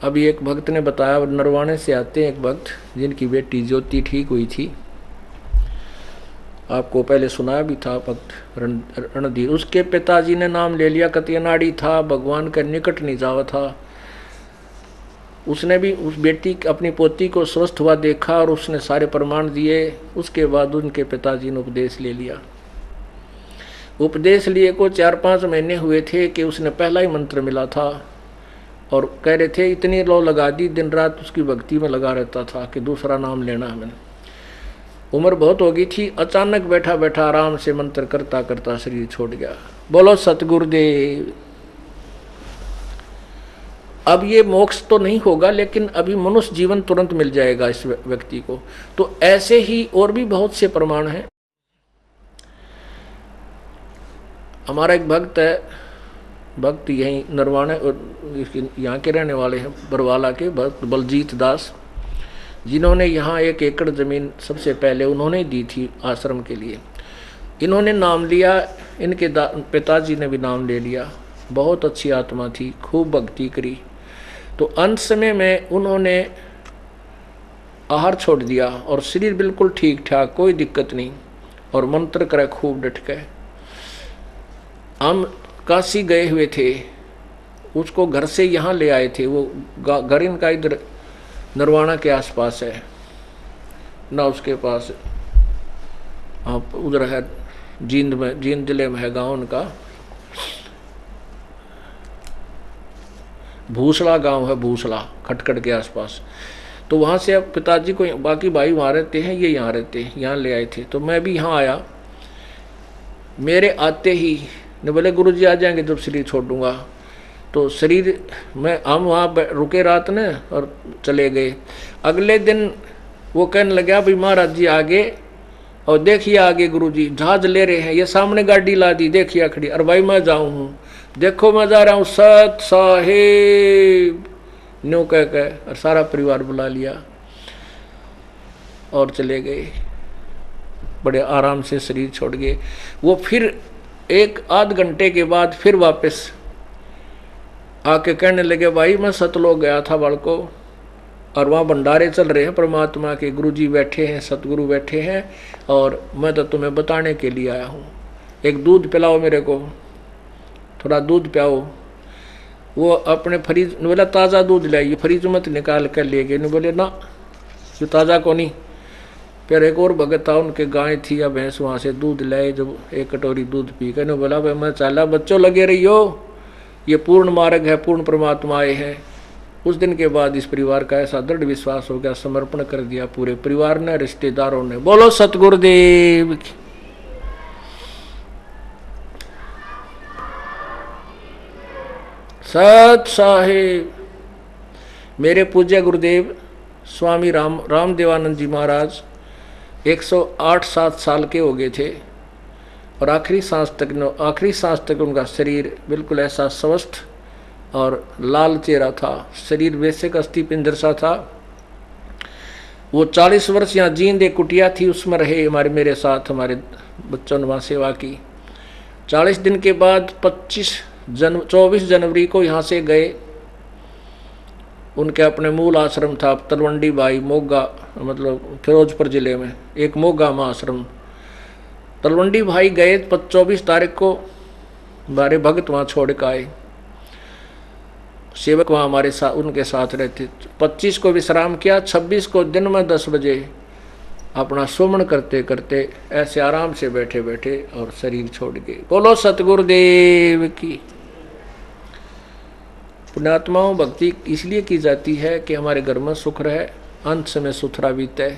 अभी एक भक्त ने बताया, नरवाणे से आते हैं एक भक्त जिनकी बेटी ज्योति ठीक हुई थी, आपको पहले सुनाया भी था भक्त रणधीर। उसके पिताजी ने नाम ले लिया, कतियनाड़ी था, भगवान के निकट नहीं जावा था। उसने भी उस बेटी अपनी पोती को स्वस्थ हुआ देखा और उसने सारे प्रमाण दिए। उसके बाद उनके पिताजी ने उपदेश ले लिया। उपदेश लिए को 4-5 महीने हुए थे कि उसने पहला ही मंत्र मिला था और कह रहे थे इतनी लो लगा दी, दिन रात उसकी भक्ति में लगा रहता था कि दूसरा नाम लेना है मैंने। उम्र बहुत हो गई थी, अचानक बैठा बैठा आराम से मंत्र करता करता शरीर छोड़ गया। बोलो सतगुरुदेव। अब ये मोक्ष तो नहीं होगा, लेकिन अभी मनुष्य जीवन तुरंत मिल जाएगा इस व्यक्ति को। तो ऐसे ही और भी बहुत से प्रमाण हैं। हमारा एक भक्त है, भक्त यहीं नरवाणे यहाँ के रहने वाले हैं, बरवाला के भक्त बलजीत दास, जिन्होंने यहाँ 1 एकड़ ज़मीन सबसे पहले उन्होंने दी थी आश्रम के लिए। इन्होंने नाम लिया, इनके पिताजी ने भी नाम ले लिया। बहुत अच्छी आत्मा थी, खूब भक्ति करी। तो अंत समय में उन्होंने आहार छोड़ दिया और शरीर बिल्कुल ठीक ठाक, कोई दिक्कत नहीं, और मंत्र करे खूब डट के। हम काशी गए हुए थे, उसको घर से यहाँ ले आए थे। वो घर इनका इधर नरवाणा के आसपास है ना, उसके पास आप उधर है जींद में, जींद जिले में है गांव उनका, भूसला गांव है, भूसला खटखट के आसपास। तो वहाँ से अब पिताजी को, बाकी भाई वहाँ रहते हैं, ये यहाँ रहते हैं, यहाँ ले आए थे। तो मैं भी यहाँ आया। मेरे आते ही ने बोले गुरुजी आ जाएंगे जब शरीर छोड़ दूंगा। तो शरीर में हम वहाँ रुके रात ने और चले गए। अगले दिन वो कहने लगा भाई महाराज जी आगे, और देखिए आगे गुरुजी जहाज ले रहे हैं, ये सामने गाड़ी ला दी, देखिए खड़ी। और भाई मैं जाऊँ हूँ, देखो मैं जा रहा हूँ सत साहेब न्यू कह के, और सारा परिवार बुला लिया और चले गए। बड़े आराम से शरीर छोड़ गए। वो फिर 1-8 घंटे के बाद फिर वापस आके कहने लगे भाई मैं सतलोक गया था बालको, और वहाँ भंडारे चल रहे हैं परमात्मा के, गुरुजी बैठे हैं, सतगुरु बैठे हैं, और मैं तो तुम्हें बताने के लिए आया हूँ। एक दूध पिलाओ मेरे को, थोड़ा दूध पिलाओ। वो अपने फ्रिज ने बोला ताज़ा दूध लाइए, फ्रिज मत निकाल कर ले गए। ने बोले ना जो ताज़ा को नहीं। फिर एक और भगत था, उनके गाय थी या भैंस, वहाँ से दूध लाए। जब 1 कटोरी दूध पी कर ने बोला भाई मैं चला, बच्चों लगे रहियो, ये पूर्ण मार्ग है, पूर्ण परमात्मा आए हैं। उस दिन के बाद इस परिवार का ऐसा दृढ़ विश्वास हो गया, समर्पण कर दिया पूरे परिवार ने, रिश्तेदारों ने। बोलो सतगुरुदेव की। सत साहेब। मेरे पूज्य गुरुदेव स्वामी रामदेवानंद जी महाराज 108-7 साल के हो गए थे, और आखिरी सांस तक उनका शरीर बिल्कुल ऐसा स्वस्थ और लाल चेहरा था। शरीर वैसे का अस्थि पिंजर सा था। वो 40 वर्ष यहाँ जींद एक कुटिया थी, उसमें रहे मेरे साथ, हमारे बच्चों ने वहाँ सेवा की। 40 दिन के बाद 24 जनवरी को यहाँ से गए। उनके अपने मूल आश्रम था तलवंडी भाई मोगा, मतलब फिरोजपुर जिले में एक मोगा में आश्रम। तलवंडी भाई गए 24 तारीख को, हमारे भगत वहाँ छोड़ कर आए, सेवक वहाँ हमारे साथ उनके साथ रहते। 25 को विश्राम किया, 26 को दिन में 10 बजे अपना सुमन करते करते ऐसे आराम से बैठे बैठे और शरीर छोड़ गए। बोलो सतगुरुदेव की। पुण्यात्माओं, भक्ति इसलिए की जाती है कि हमारे घर में सुख रहे, अंत समय सुथरा बीते।